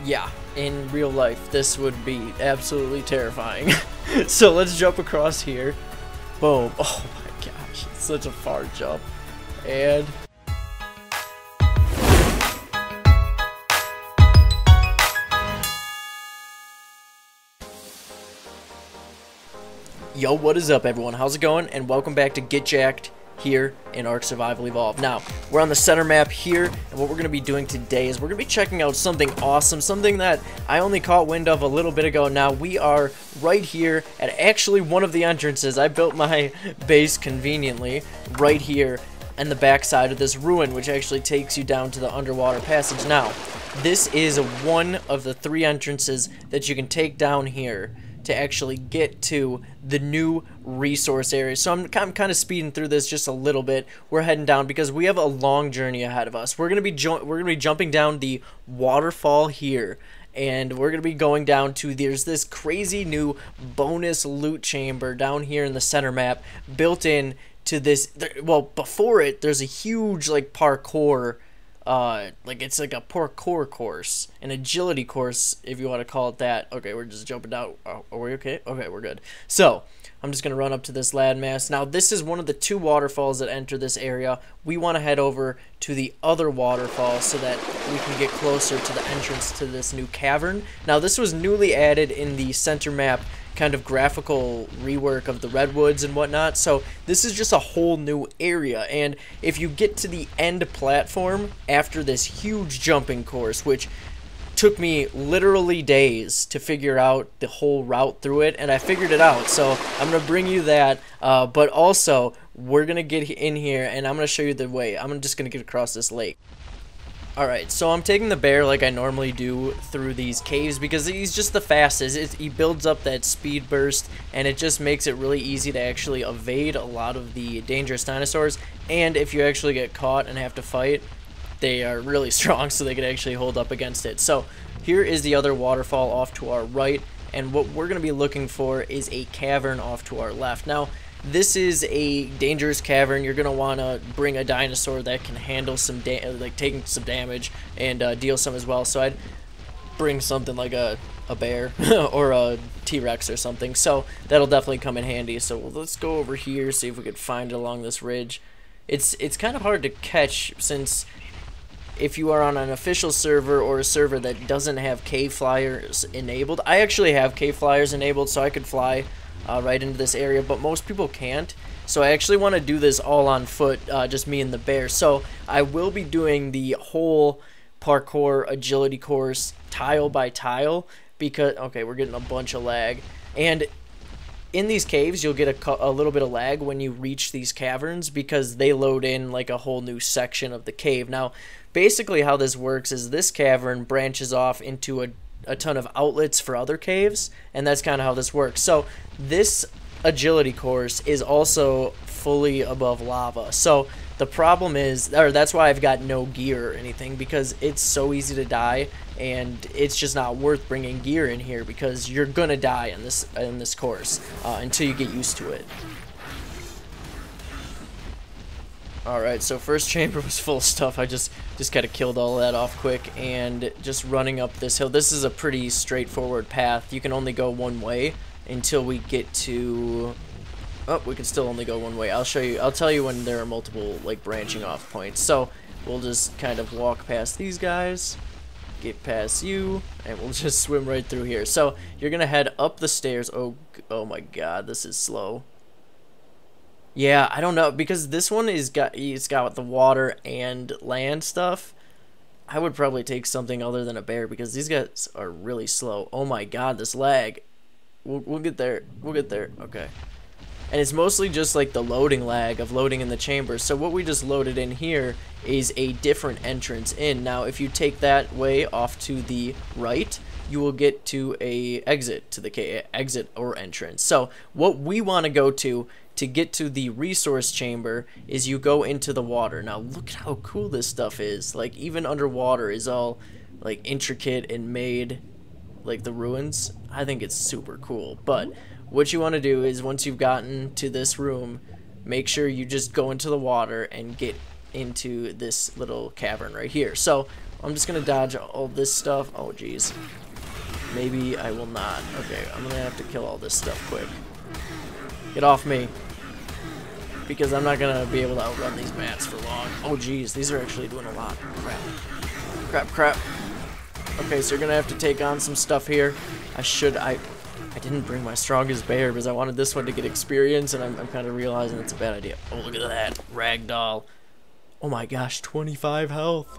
Yeah, in real life, this would be absolutely terrifying. So let's jump across here. Boom. Oh my gosh, it's such a far jump. And yo, what is up everyone? How's it going? And welcome back to Get Jacked here in Ark Survival Evolved. Now, we're on the center map here, and what we're going to be doing today is we're going to be checking out something awesome, something that I only caught wind of a little bit ago. Now, we are right here at actually one of the entrances. I built my base conveniently right here in the backside of this ruin, which actually takes you down to the underwater passage. Now, this is one of the 3 entrances that you can take down here to actually get to the new resource area. So I'm kind of speeding through this just a little bit. We're heading down because we have a long journey ahead of us. We're gonna be jumping down the waterfall here, and we're gonna be going down to there's this crazy new bonus loot chamber down here in the center map built in to this. Well, before it, there's a huge like parkour. Like it's like a parkour course, an agility course, if you want to call it that. Okay, we're just jumping down. Are we okay? Okay, we're good. So I'm just gonna run up to this landmass. Now this is one of the 2 waterfalls that enter this area. We want to head over to the other waterfall so that we can get closer to the entrance to this new cavern. Now this was newly added in the center map kind of graphical rework of the redwoods and whatnot, so this is just a whole new area. And if you get to the end platform after this huge jumping course, which took me literally days to figure out the whole route through it, and I figured it out, so I'm gonna bring you that, but also we're gonna get in here and I'm gonna show you the way. I'm just gonna get across this lake. Alright, so I'm taking the bear like I normally do through these caves because he's just the fastest. He builds up that speed burst, and it just makes it really easy to actually evade a lot of the dangerous dinosaurs. And if you actually get caught and have to fight, they are really strong, so they can actually hold up against it. So here is the other waterfall off to our right, and what we're going to be looking for is a cavern off to our left. Now, this is a dangerous cavern. You're going to want to bring a dinosaur that can handle some taking some damage and deal some as well. So I'd bring something like a bear or a T-Rex or something. So that'll definitely come in handy. So let's go over here, see if we could find it along this ridge. It's kind of hard to catch since if you are on an official server or a server that doesn't have cave flyers enabled. I actually have cave flyers enabled, so I could fly right into this area, but most people can't. So I actually want to do this all on foot, just me and the bear. So I will be doing the whole parkour agility course tile by tile because, okay, we're getting a bunch of lag. And in these caves, you'll get a little bit of lag when you reach these caverns because they load in like a whole new section of the cave. Now, basically how this works is this cavern branches off into a ton of outlets for other caves, and that's kind of how this works. So this agility course is also fully above lava. So the problem is, or that's why I've got no gear or anything, because it's so easy to die, and it's just not worth bringing gear in here because you're gonna die in this course until you get used to it. Alright, so first chamber was full of stuff. I just kind of killed all of that off quick, and just running up this hill. This is a pretty straightforward path. You can only go one way until we get to... Oh, we can still only go one way. I'll show you. I'll tell you when there are multiple like branching off points. So we'll just kind of walk past these guys, get past you, and we'll just swim right through here. So you're gonna head up the stairs. Oh my God, this is slow. Yeah, I don't know, because this one it's got the water and land stuff. I would probably take something other than a bear because these guys are really slow. Oh my God, this lag. We'll get there. We'll get there. Okay. And it's mostly just like the loading lag of loading in the chamber. So what we just loaded in here is a different entrance in. Now, if you take that way off to the right, you will get to a exit to the exit or entrance. So what we want to go to get to the resource chamber is you go into the water. Now look at how cool this stuff is. Like even underwater is all like intricate and made like the ruins. I think it's super cool. But what you want to do is once you've gotten to this room, make sure you just go into the water and get into this little cavern right here. So I'm just gonna dodge all this stuff. Oh jeez. Maybe I will not. Okay, I'm gonna have to kill all this stuff quick. Get off me. Because I'm not gonna be able to outrun these mats for long. Oh jeez, these are actually doing a lot. Crap. Crap, crap. Okay, so you're gonna have to take on some stuff here. I didn't bring my strongest bear because I wanted this one to get experience, and I'm kind of realizing it's a bad idea. Oh, look at that. Ragdoll. Oh my gosh, 25 health.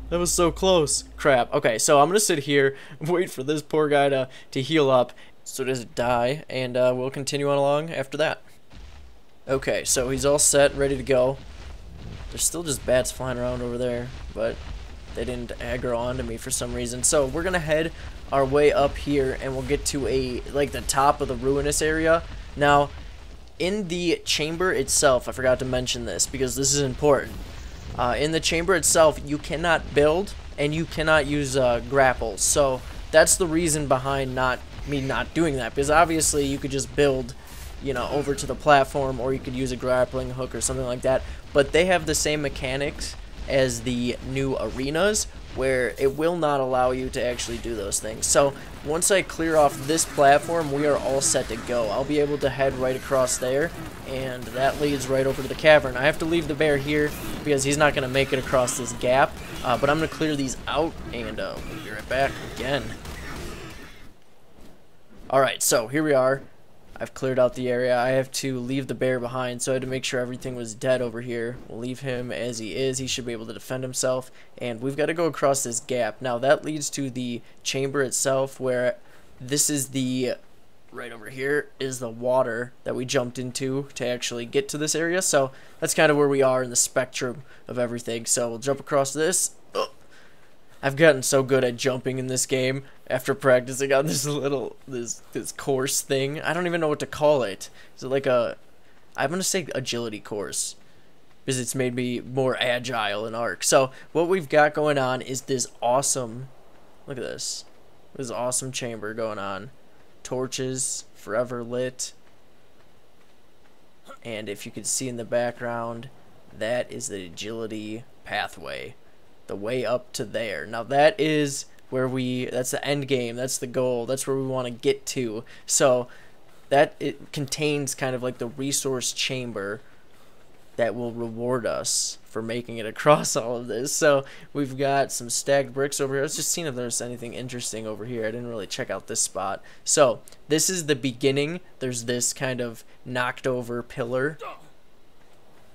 That was so close. Crap. Okay, so I'm gonna sit here and wait for this poor guy to heal up so does it die, and we'll continue on along after that. Okay, so he's all set, ready to go. There's still just bats flying around over there, but they didn't aggro onto me for some reason. So we're gonna head our way up here, and we'll get to the top of the ruinous area. Now, in the chamber itself, I forgot to mention this because this is important. In the chamber itself, you cannot build and you cannot use grapples. So that's the reason behind me not doing that, because obviously you could just build, you know, over to the platform, or you could use a grappling hook or something like that. But they have the same mechanics as the new arenas, where it will not allow you to actually do those things. So once I clear off this platform, we are all set to go. I'll be able to head right across there, and that leads right over to the cavern. I have to leave the bear here because he's not going to make it across this gap, but I'm going to clear these out, and we'll be right back again. Alright, so here we are. I've cleared out the area. I have to leave the bear behind, so I had to make sure everything was dead over here. We'll leave him as he is. He should be able to defend himself, and we've got to go across this gap. Now that leads to the chamber itself, where this is the, right over here is the water that we jumped into to actually get to this area. So that's kind of where we are in the spectrum of everything. So we'll jump across this. I've gotten so good at jumping in this game after practicing on this little, this course thing. I don't even know what to call it. Is it like I'm going to say agility course, because it's made me more agile in Ark. So what we've got going on is this awesome, look at this awesome chamber going on. Torches, forever lit. And if you could see in the background, that is the agility pathway. The way up to there. Now that is where that's the end game, that's the goal, that's where we want to get to. So that it contains kind of like the resource chamber that will reward us for making it across all of this. So we've got some stacked bricks over here. Let's just see if there's anything interesting over here. I didn't really check out this spot. So this is the beginning. There's this kind of knocked over pillar,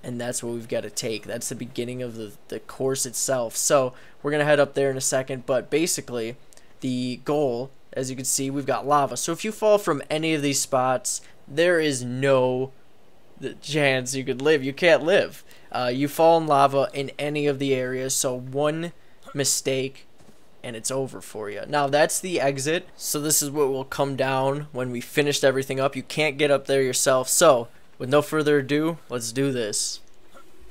and that's what we've got to take. That's the beginning of the course itself. So we're going to head up there in a second, but basically the goal, as you can see, we've got lava. So if you fall from any of these spots, there is no chance you could live. You can't live. You fall in lava in any of the areas, so one mistake and it's over for you. Now that's the exit, so this is what will come down when we finished everything up. You can't get up there yourself, so with no further ado, let's do this.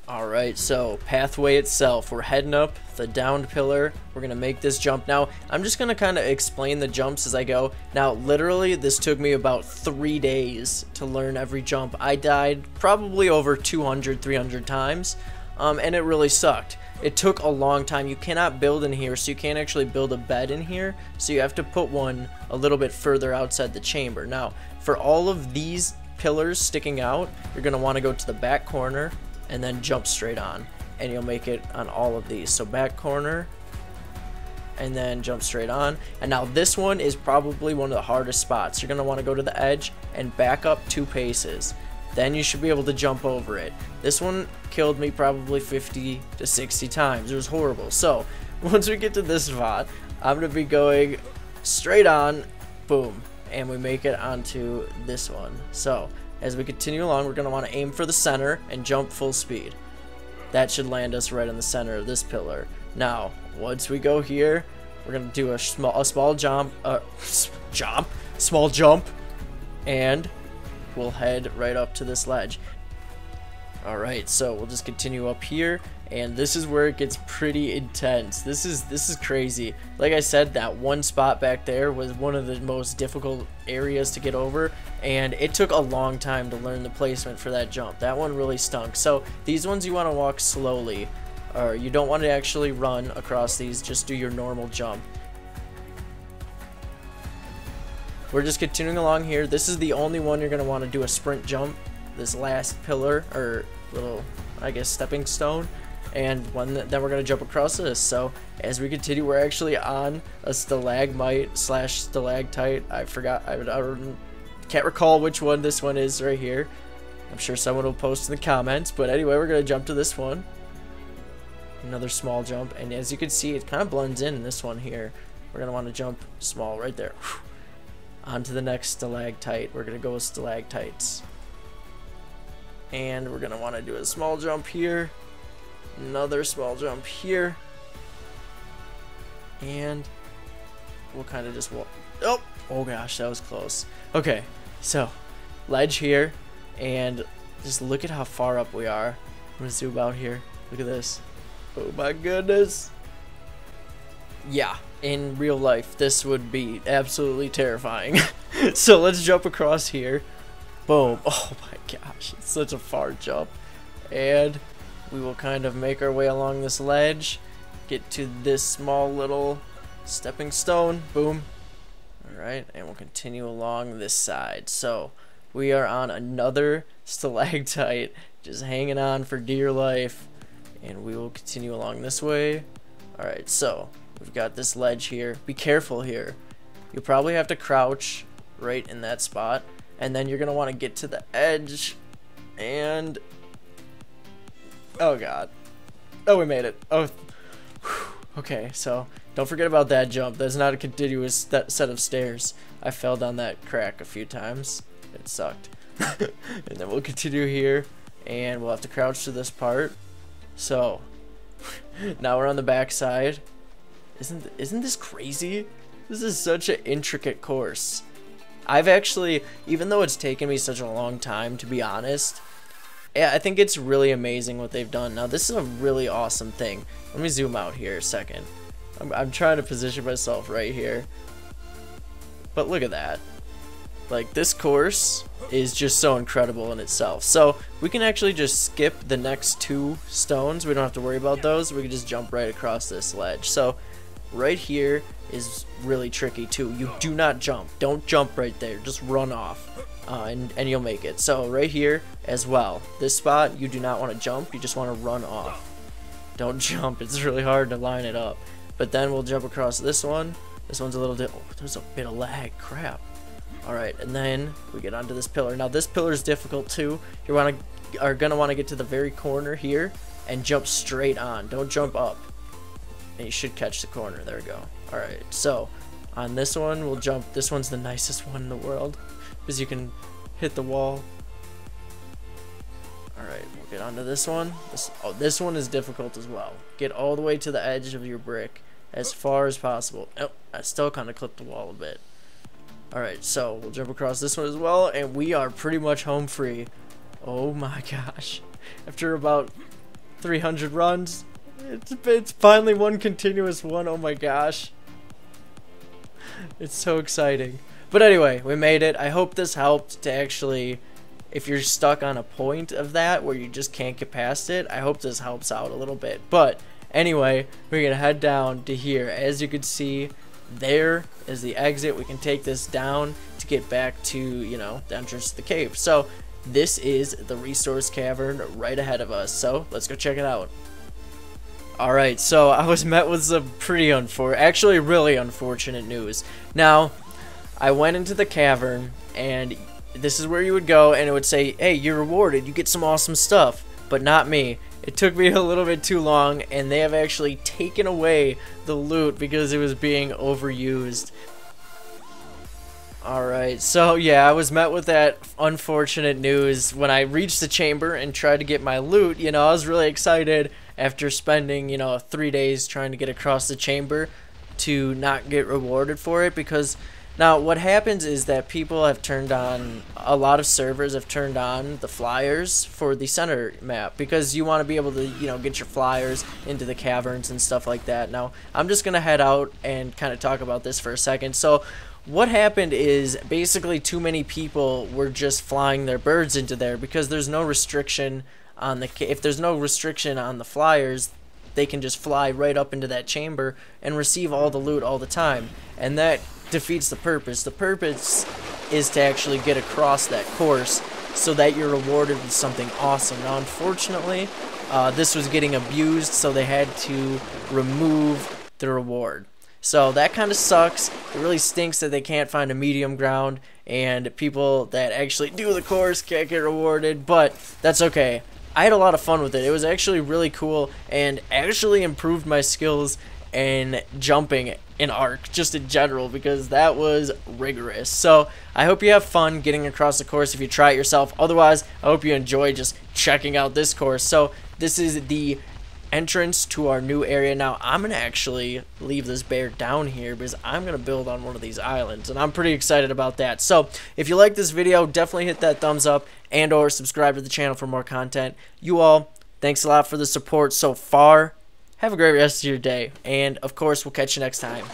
Alright, so pathway itself. We're heading up the downed pillar. We're going to make this jump. Now, I'm just going to kind of explain the jumps as I go. Now, literally, this took me about 3 days to learn every jump. I died probably over 200, 300 times, and it really sucked. It took a long time. You cannot build in here, so you can't actually build a bed in here, so you have to put one a little bit further outside the chamber. Now, for all of these pillars sticking out, you're going to want to go to the back corner and then jump straight on, and you'll make it on all of these. So back corner and then jump straight on. And now this one is probably one of the hardest spots. You're going to want to go to the edge and back up 2 paces. Then you should be able to jump over it. This one killed me probably 50 to 60 times. It was horrible. So once we get to this spot, I'm going to be going straight on, boom, and we make it onto this one. So as we continue along, we're going to want to aim for the center and jump full speed. That should land us right in the center of this pillar. Now, once we go here, we're going to do a small jump, and we'll head right up to this ledge. Alright, so we'll just continue up here, and this is where it gets pretty intense. This is crazy. Like I said, that one spot back there was one of the most difficult areas to get over, and it took a long time to learn the placement for that jump. That one really stunk. So these ones you want to walk slowly or you don't want to actually run across these, just do your normal jump. We're just continuing along here. This is the only one you're going to want to do a sprint jump, this last pillar, or little, I guess, stepping stone, and then we're going to jump across this. So as we continue, we're actually on a stalagmite slash stalactite. I forgot, I can't recall which one this one is right here. I'm sure someone will post in the comments, but anyway, we're going to jump to this one. Another small jump, and as you can see, it kind of blends in this one here. We're going to want to jump small right there. On to the next stalactite. We're going to go with stalactites. And we're going to want to do a small jump here. Another small jump here. And we'll kind of just walk. Oh gosh, that was close. Okay, so ledge here. And just look at how far up we are. I'm going to zoom out here. Look at this. Oh my goodness. Yeah, in real life, this would be absolutely terrifying. So let's jump across here. Boom. Oh my gosh, it's such a far jump. And we will kind of make our way along this ledge, get to this small little stepping stone. Boom. Alright, and we'll continue along this side. So we are on another stalactite, just hanging on for dear life. And we will continue along this way. Alright, so we've got this ledge here. Be careful here. You'll probably have to crouch right in that spot. And then you're going to want to get to the edge. And... oh god. Oh, we made it. Oh. Okay, so don't forget about that jump. That's not a continuous set of stairs. I fell down that crack a few times. It sucked. And then we'll continue here. And we'll have to crouch to this part. So, now we're on the back side. Isn't this crazy? This is such an intricate course. I've actually, even though it's taken me such a long time, to be honest, yeah, I think it's really amazing what they've done. Now, this is a really awesome thing. Let me zoom out here a second. I'm trying to position myself right here. But look at that. Like, this course is just so incredible in itself. So we can actually just skip the next two stones. We don't have to worry about those. We can just jump right across this ledge. So right here is really tricky too. You do not jump. Don't jump right there. Just run off, and you'll make it. So right here as well, this spot, you do not want to jump. You just want to run off. Don't jump. It's really hard to line it up. But then we'll jump across this one. This one's a little bit, oh, there's a bit of lag. Crap. Alright, and then we get onto this pillar. Now this pillar is difficult too. You are gonna want to get to the very corner here and jump straight on. Don't jump up. And you should catch the corner. There we go. Alright, so on this one we'll jump. This one's the nicest one in the world because you can hit the wall. Alright, we'll get onto this one. This one is difficult as well. Get all the way to the edge of your brick as far as possible. Oh, I still kind of clipped the wall a bit. Alright, so we'll jump across this one as well, and we are pretty much home free. Oh my gosh. After about 300 runs, it's finally one continuous one. Oh my gosh. It's so exciting. But anyway, we made it. I hope this helped to actually, if you're stuck on a point of that where you just can't get past it, I hope this helps out a little bit. But anyway, we're going to head down to here. As you can see, there is the exit. We can take this down to get back to, you know, the entrance to the cave. So this is the resource cavern right ahead of us. So let's go check it out. Alright, so I was met with some pretty actually really unfortunate news. Now, I went into the cavern, and this is where you would go, and it would say, hey, you're rewarded, you get some awesome stuff. But not me. It took me a little bit too long, and they have actually taken away the loot because it was being overused. Alright, so yeah, I was met with that unfortunate news. When I reached the chamber and tried to get my loot, you know, I was really excited after spending, you know, 3 days trying to get across the chamber to not get rewarded for it. Because now what happens is that people have turned on, a lot of servers have turned on the flyers for the center map, because you want to be able to, you know, get your flyers into the caverns and stuff like that. Now I'm just gonna head out and kind of talk about this for a second. So what happened is basically too many people were just flying their birds into there, because there's no restriction on the, if there's no restriction on the flyers, they can just fly right up into that chamber and receive all the loot all the time, and that defeats the purpose. The purpose is to actually get across that course so that you're rewarded with something awesome. Now, unfortunately, this was getting abused, so they had to remove the reward. So that kind of sucks. It really stinks that they can't find a medium ground, and people that actually do the course can't get rewarded, but that's okay. I had a lot of fun with it. It was actually really cool and actually improved my skills in jumping in Ark, just in general, because that was rigorous. So I hope you have fun getting across the course if you try it yourself. Otherwise, I hope you enjoy just checking out this course. So this is the entrance to our new area. Now I'm gonna actually leave this bear down here because I'm gonna build on one of these islands, and I'm pretty excited about that. So if you like this video, definitely hit that thumbs up and or subscribe to the channel for more content. You all, thanks a lot for the support so far. Have a great rest of your day, and of course we'll catch you next time.